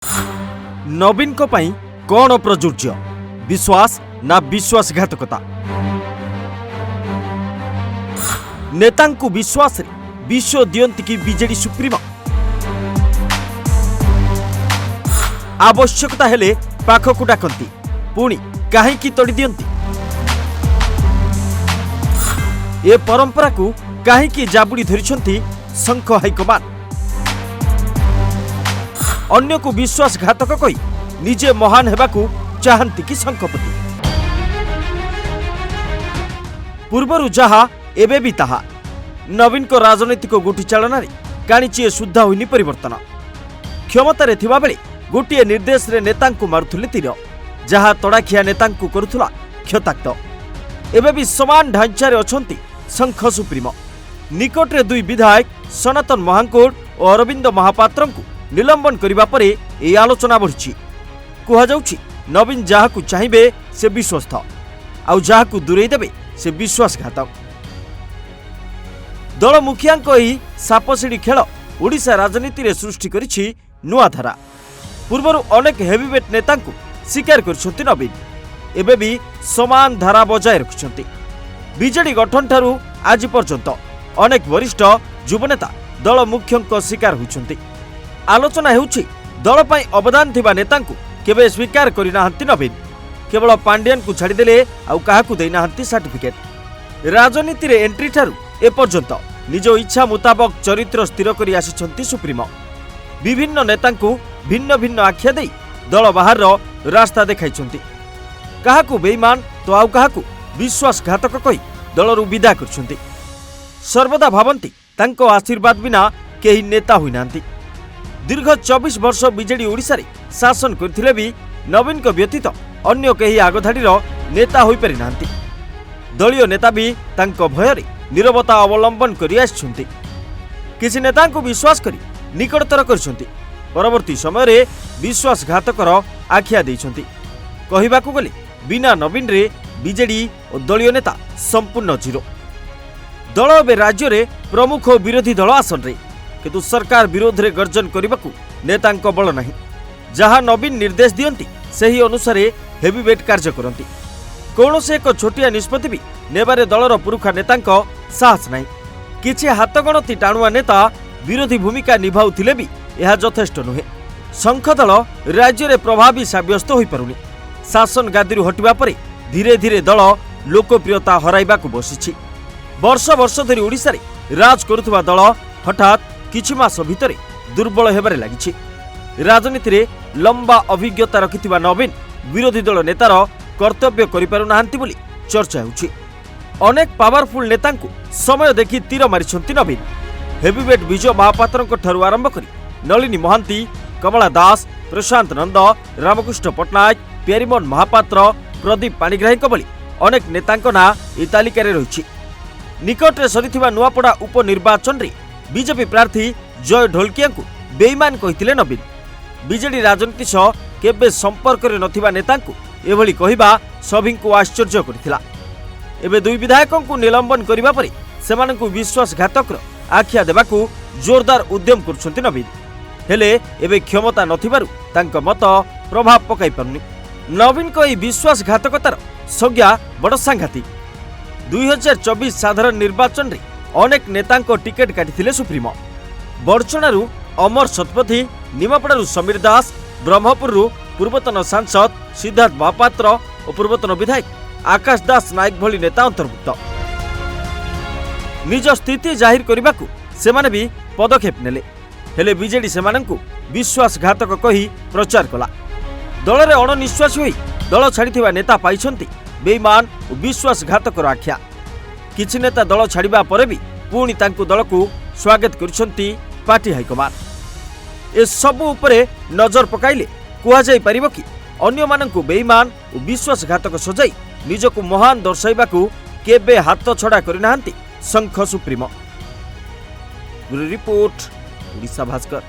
नवीन को पाई कौन प्रजुर्य विश्वास ना विश्वासघातकता। नेतांकु विश्वास रे विश्व दियंती कि बीजेडी सुप्रीमो आवश्यकता हेले पाखकु डाकंती पुणी काहेकि तोड़ी दियंती। ए परंपरा को काहेकि जाबुड़ी धरिछंती संघ हाइकमान। अन्य को विश्वासघातक कही निजे महान हेबाकू चाहंती कि शंखपति। पूर्वरु जहा एबे भी ताहा नवीन को राजनैतिक गोटी चालना काणीचीए सुद्धा होइनी परिवर्तन। क्षमतारे थिबा बेले गोटिए निर्देश रे नेतांकु मारुथुले तीर जहा तड़ाखिया नेतांकु करुथुला क्षताक्त। एबे भी समान ढांचारे अछंती शंख सुप्रीमो। निकटरे दुई विधायक सनातन महांकोड़ और अरविंद महापात्रंकु निलंबन करिबा परे ए आलोचना बढ़िछि। कुहा जाउछि नवीन जाहाकु चाहिबे से विश्वस्त आउ जाहाकु दूरेई देबे से विश्वासघातक। दल मुखियांक एही सापसिड़ी खेल ओडिशा राजनीति रे सृष्टि करिछि नुआ धारा। पूर्वरु अनेक हेवीवेट नेतांकु स्वीकार करिसंती नवीन एबे भी समान धारा बजाय रखिसंती। बीजेडी गठन ठारू आज पर्यंत अनेक वरिष्ठ युवनेता दल मुख्यंक शिकार होइछंती। आलोचना हेउछि दल पई अवदान थिबा नेतांकु केबे स्वीकार करि नाहंती नवीन। केवल पांड्यान को छाड़ी देले आउ काहाकु देई नाहंती सर्टिफिकेट। राजनीति रे एंट्री ठारू ए पर्यंत निज इच्छा मुताबक चरित्र स्थिर करि आसिछंती सुप्रीमो। विभिन्न नेतांकु भिन्न भिन्न आख्या देई दल बाहर रास्ता देखाइछंती। काहाकु बेईमान तो आउ काहाकु विश्वासघातक कही दलरु विदा करछंती। सर्वदा भाबंती तांको आशीर्वाद बिना केही नेता होई नांती। दीर्घ 24 वर्ष बीजेडी ओडिशा रे शासन करथिले भी नवीन को व्यतीत अन्य केही आगधाडीर नेता होई पारि नांती। दलीय नेता भी तांको भयरे निरवता अवलंबन करि आछंती। किछि नेतांको विश्वास करि निकटतर करछंती। परवर्ती समय रे विश्वासघातकर आख्या दैछंती। कहिबाकू गले बिना नवीन रे बीजेडी और दलीय नेता संपूर्ण जीरो। दल एबे राज्य रे प्रमुख विरोधी दल आसन रे किंतु सरकार विरोध रे गर्जन करबाकू नेतांको बल नाही। जहा नवीन निर्देश दियंती सही अनुसार हेवीवेट कार्य करंती। कौनसे एक छोटिया निष्पत्ति भी नेबारे दलर पुरुखा नेतांको साहस नाही। किछि हातगणती टाणुआ नेता विरोधी भूमिका निभाउथिले भी यह यथेष्ट नुहे। शंख दल राज्य रे प्रभावी साब्यस्त होई पारुनी। शासन गादीरु हटिबा परे धीरे धीरे दल लोकप्रियता हराइबाकू बसिछि। वर्ष वर्ष धरी ओडिशा रे राज करुथुबा दल हठात किछि मास भितरे दुर्बल हेबारे लागिछि। राजनीति रे लंबा अभिज्ञता रखिथिबा नवीन विरोधी दल नेतार कर्तव्य करिपारु नाहंती बोली चर्चा हेउछि। अनेक पावरफुल नेतांकु समय देखि तीर मारिछंती नवीन। हेवीवेट विजय महापात्रंक ठारू आरंभ करी नलिनी महांती, कमला दास, प्रशांत नंद, रामकृष्ण पटनायक, प्यारीमोहन महापात्र, प्रदीप पाणिग्राहीक भली अनेक नेतांक ना ए तालिकारे रहिछि। निकटरे सरिथिबा नुआपड़ा उपनिर्वाचन रे बीजेपी प्रार्थी जय ढोलकिया को बेईमान कहिथिले नवीन। बीजेडी राजनीति सह केबे संपर्क रे नथिबा नेतांकु एभली कहिबा सभिंकु आश्चर्य करथिला। एबे दुई विधायकों को निलंबन करिबा परे सेमानकु विश्वासघातक आख्या देबाकू जोरदार उद्यम करछंती नवीन। हेले एबे क्षमता नथिबारु तांक मत प्रभाव पकाई पारुनी। नवीन को एही विश्वासघातकतार संज्ञा बड़ सांघातिक। 2024 साधारण निर्वाचन रे अनेक नेतांको टिकेट काटिथिले सुप्रीमो। बड़चणारू अमर शतपथी, निमापड़ारू समीर दास, ब्रह्मपुररू पूर्वतन सांसद सिद्धार्थ महापात्र और पूर्वतन विधायक आकाश दास नायक भली नेता अंतर्भुक्त। निज स्थिति जाहिर करबाकू सेमाने भी पदक्षेप नेले। हेले बीजेडी सेमानंकु विश्वासघातक कही प्रचार कला। दलरे अणनिश्वासी होई दल छाड़िथिबा नेता पाइछंती बेईमान और विश्वासघातकर आख्या। किछि नेता दल छाड़िबा परे भी पुणी तांकु दलकू स्वागत करिसंती पार्टी हाइकमान। ए सबु उपरे नजर पकाइले कुहा जाई परिबो कि अन्य मानंकु बेईमान और विश्वासघातक सजाई निजकु महान दर्शाइबाकू केबे हाथ छड़ा करि नाहंती शंख सुप्रीमो। रिपोर्ट ओडिशा भास्कर।